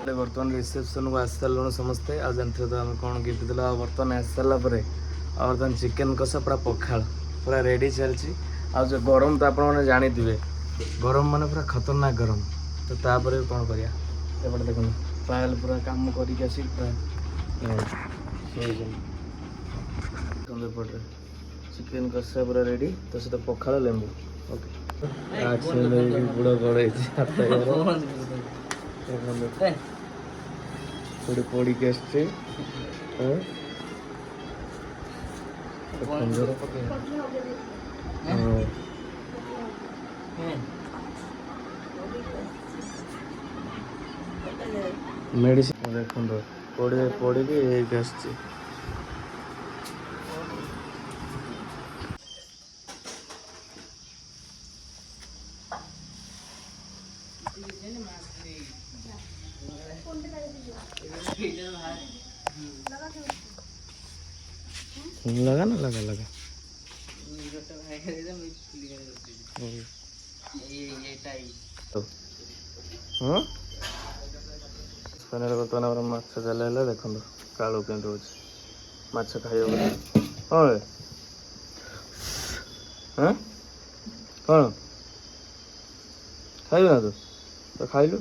बर्तमान रिसेप्शन को आसी सारे समस्ते आ जानते तो आम कौन गिफ्ट देला बर्तमान आसी सारा बर्तमान चिकेन कषा पूरा पखाड़ पूरा रेडी चलती आ जो गरम तो आप जानी गरम माने पूरा खतरनाक गरम तो तापर कौन करिया एपटे देखो पायल पूरा काम करके आसी पूरा चिकेन कषा पूरा रेडी तो सहित पखाड़ लेंबू ओके बुड़ गड़े थोड़ी पड़ी के मेडिसिन देखो पड़े पड़ी आसची लगा ना लगा लगा हाँ बर्तमान माछ चल देख कालू के माछ खाई हाँ हाँ कौन खाइबे ना तो खाइलु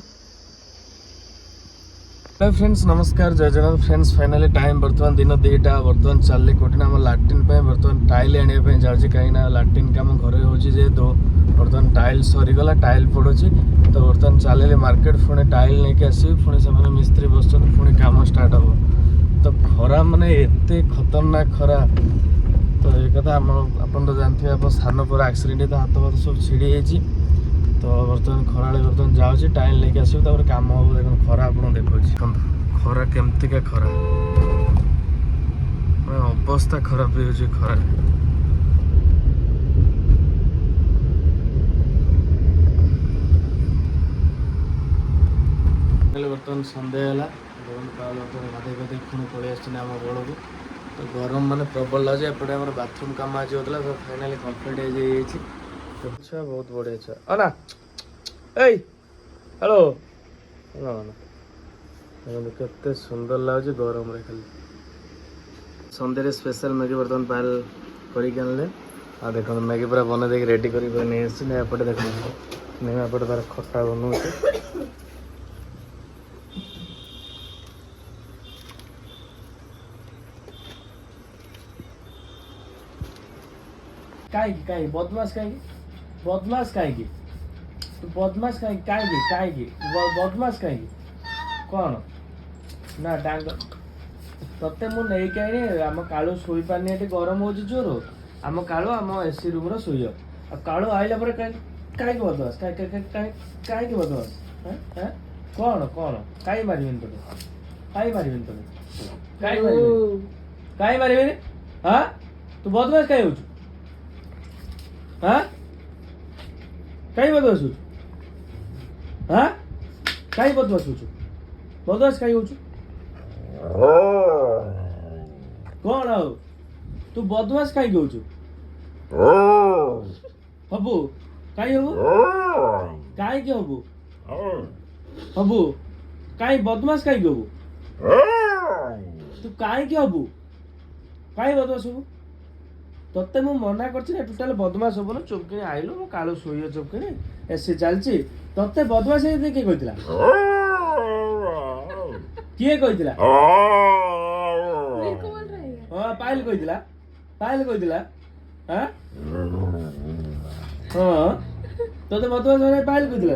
फ्रेंड्स नमस्कार जय जगन्नाथ फ्रेंड्स फाइनाली टाइम बर्तमान दिन 2टा बर्तमान चलले कोटिना आम लाट्रिन बर्तमान टाइल आने जाऊँगी कहीं लाट्रिन कम घर हो बर्तमान टाइल सरीगला टाइल पड़ुची तो बर्तमान चलिए मार्केट पुणी टाइल नहीं आसवी पुणी से मिस्त्री बस पुणी कम स्टार्ट हम तो खरा माने एते खतरनाक खरा तो ये कथा आपन तो जानते हैं सानपुर एक्सीडेंट तो हाथ हाथ सब छिड़ी जाइए तो बर्तमान खरा बर्तमान जाऊँगी टाइल लेके आसो कम हम देख खरा आप देखो खरा केमतिका खरा अवस्था खराब हो खरा बर्तमान सन्ध्या है गाधे गाधे पुणी पलि आम बड़ को तो गरम माने प्रबल लगे एपटे बाथरूम कम आज होता तो फाइनाली कम्प्लीट हो अच्छा बहुत बढ़िया अच्छा अना हेलो केते सुंदर लगे गरम रे खाली सन्ध्या स्पेशल मैगी बर्तमान पायल करके आ देख मैगी पूरा बन दे रेडी कर एपटे देख नहीं एपटे तार खटा बनाऊे काई बदमाश बदमाश कहीं बदमाश कहीं बदमाश कहीं कौन ना डांग तते मु नहीं कहीं आम कालू शोई पानी गरम हो जोर आम कालू आम एसी रूम शोय कालू आइला कहीं बदमाश कहीं बदमाश कौन कौन कहीं मारिबेन तो कहीं मारिबेन तो कहीं मारिबेन हाँ तू बदमाश कहीं हो हाँ कहीं बदमाश हो हाँ कहीं बदमाश हो बदमाश कहीं हो कौन आओ तू बदमाश कहीं हो हबू कहीं हबू कहीं के हबू हबू कहीं बदमाश कहीं के हबू तू कहीं के हबू कहीं बदमाश हबू तत्ते मु मना करछि ना टोटल बदमाश होबो ना चुपकिनी आइलो मु कालो सोइयो चुपकिनी एसी चलछि तत्ते बदमाश हे के कहितला किए कहितला हां पायल कहितला हां हां तते बदमाश होने पायल कहितला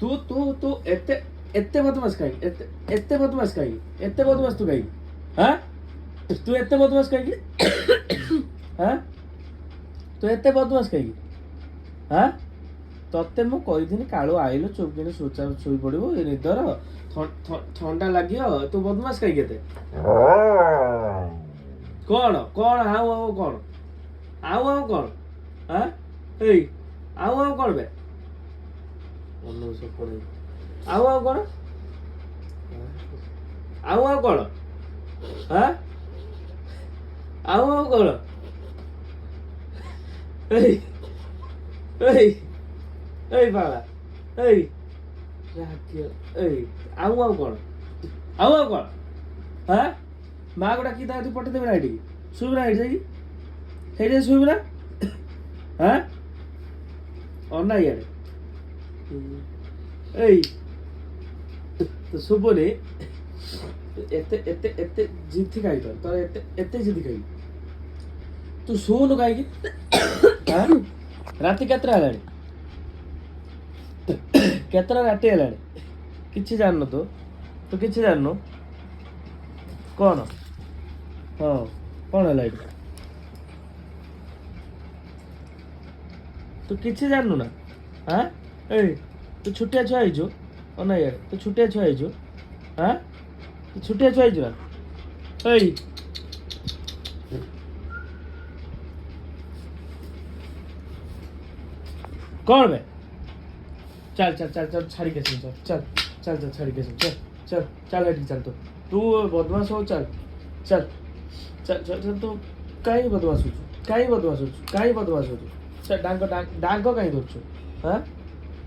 तू तू तू एते बदमाश काई एते बदमाश काई एते बदमाश तू काई हां तू एते बदमाश कहीं हाँ तू एते बदमाश कहीं हाँ तत्ते मु कही कालू आइलु चुपकिनी शोई पड़ो निदर ठंडा लगे तू बदमाश कहीं केते कौन कौन हाउ हाउ कौन आउ आउ कौन हाँ आउ आउ कौन बे आउ आउ कौन आउ आउ कौन हाँ आउ कौन ଏଇ ବାଳା ଏଇ ରାତି ଏଇ ଆଉ ଆଉ କ'ଣ ଆଉ କ'ଣ ହଁ ମା ଗୋଟା କି ତାକୁ ପଠେଇଦେବି ନା ଏଠିକି ଶୁଇବୁ ନା ଏଇଠି ଯାଇକି ସେଇଠି ଶୁଇବୁ ନା ହଁ ଅନା ଇଆଡ଼େ ଏଇ ତ ଶୁଭୁନି ଏତେ ଏତେ ଏତେ ଜିଦ୍ଦି କାହିଁକି ତୋର ଏତେ ଏତେ ଜିଦ୍ଦି କାହିଁକି ତୁ ଶୁଣୁ କାହିଁକି ରାତି କେତେଟା ହେଲାଣି କେତେଟା ରାତି ହେଲାଣି କିଛି ଜାଣିନୁ ତୁ କିଛି ଜାଣିନୁ କ'ଣ ହଁ କ'ଣ ହେଲା ଏଇଠି ତୁ କିଛି ଜାଣିନୁ ନା ହଁ ଏଇ ତୁ ଛୋଟିଆ ଛୁଆ ହେଇଛୁ ଅନା ଇଆଡ଼େ ତୁ ଛୋଟିଆ ଛୁଆ ହେଇଛୁ ହଁ ତୁ ଛୋଟିଆ ଛୁଆ ହେଇଛୁ ନା ଏଇ କ'ଣ ବେ चल चल चल चल छाड़ी के चल चल चल चल छाड़ी के चल चल चल एठी चल तू बदमाश हो चल चल चल चल चल तू काई बदमाश हो काई बदमाश हो चल डांग काई धरछु हां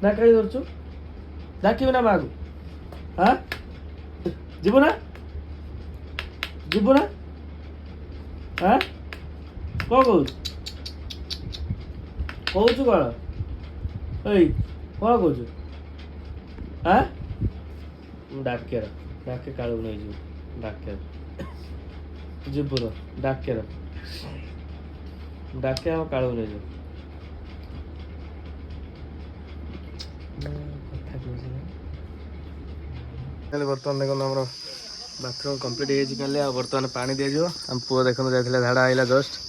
ना काई धरछु डाकिबे ना मागु हां जीबो ना हां को कहू କ'ଣ ଏଇ କ'ଣ କହୁଛୁ ହାଁ ଡାକେ କାଳୁ ନେଇଯିବୁ ଡାକେ ଯିବୁ ଡାକେ ଆମ କାଳୁ ନେଇଯିବୁ ବର୍ତ୍ତମାନ ଦେଖନ୍ତୁ ଆମର ବାଥରୁମ୍ କମ୍ପ୍ଲିଟ୍ ହେଇଯାଇଛି କାଲି ଆଉ ବର୍ତ୍ତମାନ ପାଣି ଦିଆଯିବ ଆମ ପୁଅ ଦେଖନ୍ତୁ ଯାଇଥିଲା ଝାଡ଼ା ଆଇଲା ଜଷ୍ଟ